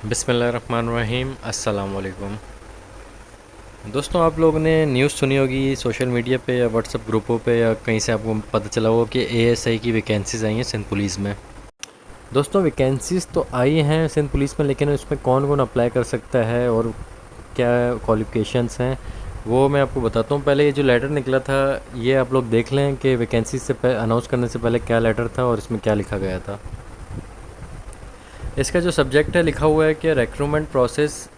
बिस्मिल्लाहिर्रहमानिर्रहीम। अस्सलाम वालेकुम। दोस्तों, आप लोगों ने न्यूज़ सुनी होगी सोशल मीडिया पे या व्हाट्सएप ग्रुपों पे या कहीं से आपको पता चला होगा कि एएसआई की वैकेंसीज़ आई हैं सिंध पुलिस में। दोस्तों, वैकेंसीज़ तो आई हैं सिंध पुलिस में, लेकिन उसमें कौन कौन अप्लाई कर सकता है और क्या क्वालिफ़िकेशंस हैं वो मैं आपको बताता हूँ। पहले ये जो लेटर निकला था ये आप लोग देख लें कि वैकेंसी से अनाउंस करने से पहले क्या लेटर था और इसमें क्या लिखा गया था। इसका जो सब्जेक्ट है लिखा हुआ है कि recruitment process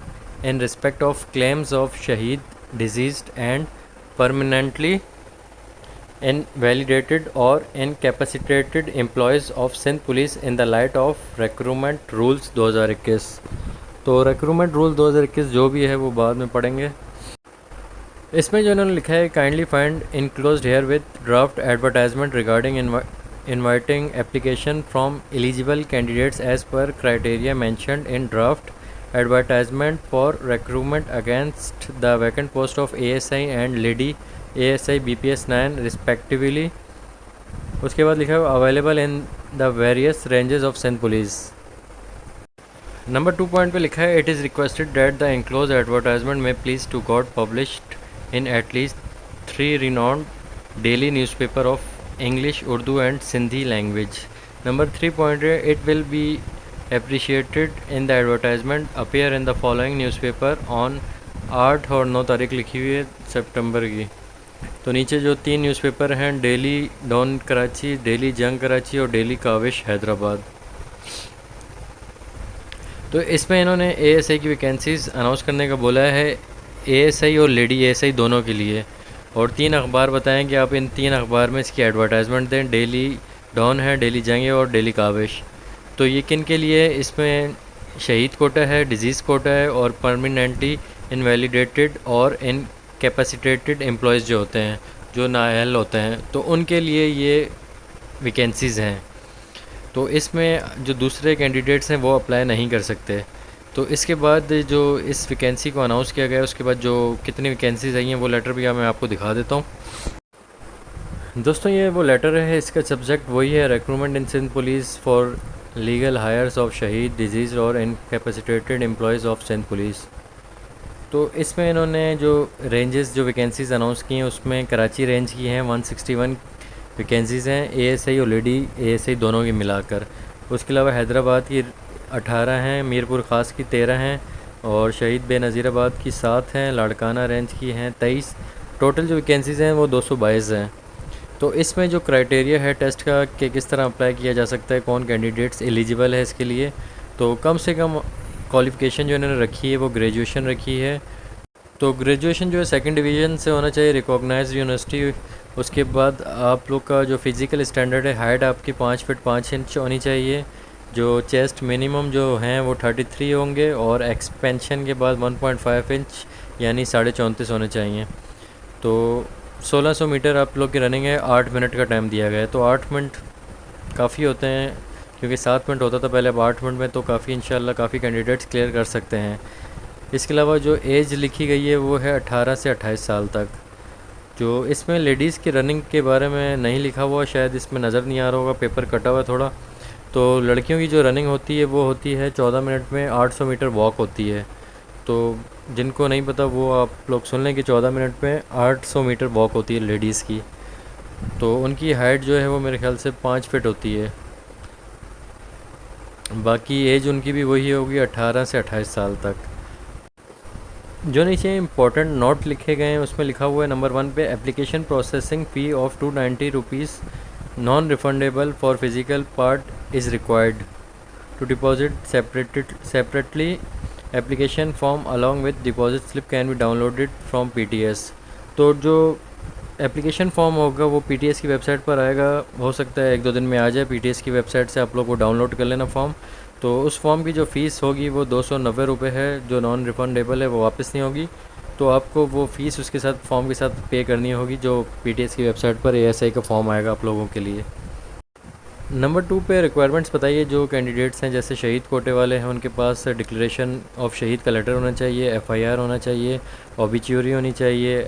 in respect of claims of शहीद, डिजीज्ड एंड परमानेंटली इनवैलिडेटेड और incapacitated employees of Sindh police in the light of recruitment rules 2021। तो रिक्रूटमेंट रूल 2021 जो भी है वो बाद में पढ़ेंगे। इसमें जो इन्होंने लिखा है, kindly find enclosed here with draft advertisement regarding inviting application from eligible candidates as per criteria mentioned in draft advertisement for recruitment against the vacant post of ASI and Lady ASI BPS 9 respectively। उसके बाद लिखा है available in the various ranges of Sindh police. Number 2 point पे लिखा है it is requested that the enclose advertisement में please to got published in at least 3 renowned daily newspaper of English, Urdu and Sindhi language। Number 3 point है it will be appreciated in the advertisement appear in the following newspaper on 8 और 9 तारीख लिखी हुई है सितंबर की। तो नीचे जो 3 न्यूज़पेपर हैं, डेली डॉन कराची, डेली जंग कराची और डेली काविश हैदराबाद। तो इसमें इन्होंने एएसआई की वैकेंसीज़ अनाउंस करने का बोला है, एएसआई और लेडी एएसआई दोनों के लिए। और 3 अखबार बताएं कि आप इन 3 अखबार में इसकी एडवर्टाइजमेंट दें। डेली डॉन है, डेली जंग है और डेली काविश। तो ये किन के लिए? इसमें शहीद कोटा है, डिजीज़ कोटा है और परमानेंटली इनवैलिडेटेड और इनकैपेसिटेटेड एम्प्लॉयज़ जो होते हैं, जो नाअहल होते हैं, तो उनके लिए ये वैकेंसीज़ हैं। तो इसमें जो दूसरे कैंडिडेट्स हैं वो अप्लाई नहीं कर सकते। तो इसके बाद जो इस वैकेंसी को अनाउंस किया गया उसके बाद जो कितनी वैकेंसीज आई हैं वो लेटर भी मैं आपको दिखा देता हूँ। दोस्तों, ये वो लेटर है, इसका सब्जेक्ट वही है, recruitment in Sindh police for legal heirs of शहीद, डिजीज़ और incapacitated employees of Sindh police. तो इसमें इन्होंने जो रेंजेस जो वैकेंसीज़ अनाउंस की हैं उसमें कराची रेंज की हैं 161 वैकेंसीज़ हैं, एएसआई और लेडी एएसआई दोनों की मिलाकर। उसके अलावा हैदराबाद की 18 हैं, मीरपुर ख़ास की 13 हैं और शहीद बेनज़ीराबाद की 7 हैं, लाड़काना रेंज की हैं 23। टोटल जो वैकेंसीज़ हैं वो 222 हैं। तो इसमें जो क्राइटेरिया है टेस्ट का कि किस तरह अप्लाई किया जा सकता है, कौन कैंडिडेट्स एलिजिबल है इसके लिए, तो कम से कम क्वालिफ़िकेशन जो इन्होंने रखी है वो ग्रेजुएशन रखी है। तो ग्रेजुएशन जो है 2nd डिवीज़न से होना चाहिए, रिकॉग्नाइज्ड यूनिवर्सिटी। उसके बाद आप लोग का जो फिज़िकल स्टैंडर्ड है, हाइट आपकी 5 फीट 5 इंच होनी चाहिए। जो चेस्ट मिनिमम जो हैं वो 33 होंगे और एक्सपेंशन के बाद 1.5 इंच यानी 34.5 होने चाहिए। तो 1600 मीटर आप लोग की रनिंग है, 8 मिनट का टाइम दिया गया है। तो 8 मिनट काफ़ी होते हैं, क्योंकि 7 मिनट होता था पहले, अब 8 मिनट में तो काफ़ी इंशाल्लाह काफ़ी कैंडिडेट्स क्लियर कर सकते हैं। इसके अलावा जो एज लिखी गई है वो है 18 से 28 साल तक। जो इसमें लेडीज़ की रनिंग के बारे में नहीं लिखा हुआ, शायद इसमें नज़र नहीं आ रहा होगा, पेपर कटा हुआ थोड़ा। तो लड़कियों की जो रनिंग होती है वो होती है 14 मिनट में 800 मीटर वॉक होती है। तो जिनको नहीं पता वो आप लोग सुन लें कि 14 मिनट में 800 मीटर वॉक होती है लेडीज़ की। तो उनकी हाइट जो है वो मेरे ख्याल से 5 फीट होती है। बाकी एज उनकी भी वही होगी 18 से 28 साल तक। जो नीचे इंपॉर्टेंट नोट लिखे गए हैं उसमें लिखा हुआ है नंबर 1 पे application processing fee of 290 rupees non refundable for physical part is required to deposit separately application form along with deposit slip can be downloaded from PTS. तो जो एप्लीकेशन फॉर्म होगा वो पीटीएस की वेबसाइट पर आएगा, हो सकता है 1-2 दिन में आ जाए। पीटीएस की वेबसाइट से आप लोग को डाउनलोड कर लेना फॉर्म। तो उस फॉर्म की जो फ़ीस होगी वो 290 रुपये है, जो नॉन रिफंडेबल है वो वापस नहीं होगी। तो आपको वो फ़ीस उसके साथ फॉर्म के साथ पे करनी होगी, जो पीटीएस की वेबसाइट पर एएसआई का फॉर्म आएगा आप लोगों के लिए। नंबर 2 पे रिक्वायरमेंट्स बताइए। जो कैंडिडेट्स हैं जैसे शहीद कोटे वाले हैं उनके पास डिक्लेरेशन ऑफ शहीद का लेटर होना चाहिए, एफआईआर होना चाहिए, ऑबिच्यूरी होनी चाहिए।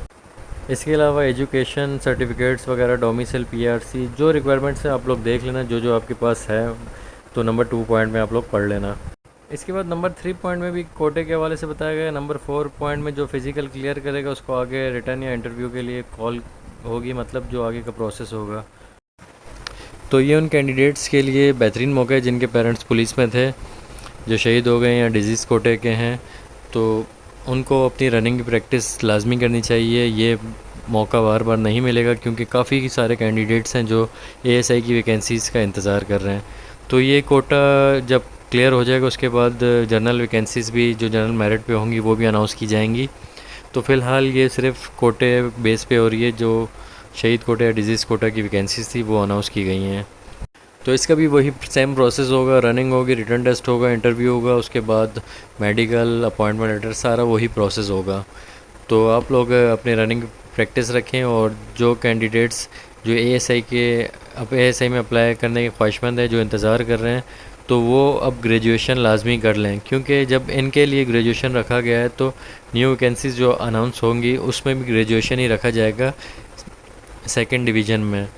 इसके अलावा एजुकेशन सर्टिफिकेट्स वगैरह, डोमिसाइल, पीआरसी, जो रिक्वायरमेंट्स हैं आप लोग देख लेना जो जो आपके पास है। तो नंबर 2 पॉइंट में आप लोग पढ़ लेना। इसके बाद नंबर 3 पॉइंट में भी कोटे के हवाले से बताया गया। नंबर 4 पॉइंट में जो फिज़िकल क्लियर करेगा उसको आगे रिटर्न या इंटरव्यू के लिए कॉल होगी, मतलब जो आगे का प्रोसेस होगा। तो ये उन कैंडिडेट्स के लिए बेहतरीन मौका है जिनके पेरेंट्स पुलिस में थे, जो शहीद हो गए या डिजीज़ कोटे के हैं, तो उनको अपनी रनिंग की प्रैक्टिस लाजमी करनी चाहिए। ये मौका बार बार नहीं मिलेगा क्योंकि काफ़ी सारे कैंडिडेट्स हैं जो एएसआई की वैकेंसीज़ का इंतज़ार कर रहे हैं। तो ये कोटा जब क्लियर हो जाएगा उसके बाद जनरल वैकेंसीज़ भी जो जनरल मेरिट पे होंगी वो भी अनाउंस की जाएंगी। तो फ़िलहाल ये सिर्फ कोटे बेस पे हो रही है, जो शहीद कोटा या डिजीज़ कोटा की वैकेंसीज़ थी वो अनाउंस की गई हैं। तो इसका भी वही सेम प्रोसेस होगा, रनिंग होगी, रिटन टेस्ट होगा, इंटरव्यू होगा, उसके बाद मेडिकल, अपॉइंटमेंट लेटर, सारा वही प्रोसेस होगा। तो आप लोग अपनी रनिंग प्रैक्टिस रखें और जो कैंडिडेट्स जो एएसआई में अप्लाई करने के ख्वाहिशमंद हैं, जो इंतज़ार कर रहे हैं, तो वो अब ग्रेजुएशन लाजमी कर लें क्योंकि जब इनके लिए ग्रेजुएशन रखा गया है तो न्यू वैकेंसीज़ जो अनाउंस होंगी उसमें भी ग्रेजुएशन ही रखा जाएगा सेकंड डिवीज़न में।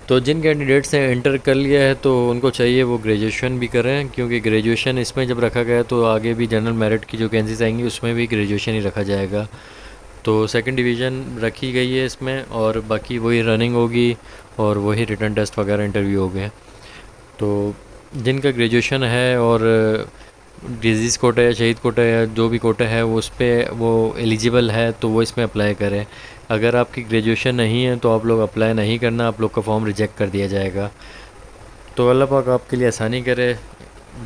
तो जिन कैंडिडेट्स ने इंटर कर लिया है तो उनको चाहिए वो ग्रेजुएशन भी करें क्योंकि ग्रेजुएशन इसमें जब रखा गया तो आगे भी जनरल मेरिट की जो वैकेंसीज आएंगी उसमें भी ग्रेजुएशन ही रखा जाएगा। तो सेकंड डिवीज़न रखी गई है इसमें और बाकी वही रनिंग होगी और वही रिटन टेस्ट वगैरह इंटरव्यू हो गए। तो जिनका ग्रेजुएशन है और डिजीज़ कोटा या शहीद कोटा या जो भी कोटा है वो उस पर वो एलिजिबल है तो वो इसमें अप्लाई करें। अगर आपकी ग्रेजुएशन नहीं है तो आप लोग अप्लाई नहीं करना, आप लोग का फॉर्म रिजेक्ट कर दिया जाएगा। तो अल्लाह पाक आपके लिए आसानी करे।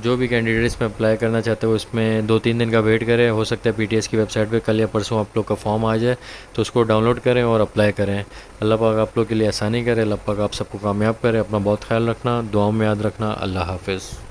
जो भी कैंडिडेट इसमें अप्लाई करना चाहते हो इसमें 2-3 दिन का वेट करें, हो सकता है पीटीएस की वेबसाइट पे कल या परसों आप लोग का फॉर्म आ जाए तो उसको डाउनलोड करें और अप्लाई करें। अल्लाह पाक आप लोग के लिए आसानी करे, अल्लाह पाक आप सबको कामयाब करे। अपना बहुत ख्याल रखना, दुआओं में याद रखना। अल्लाह हाफ़िज़।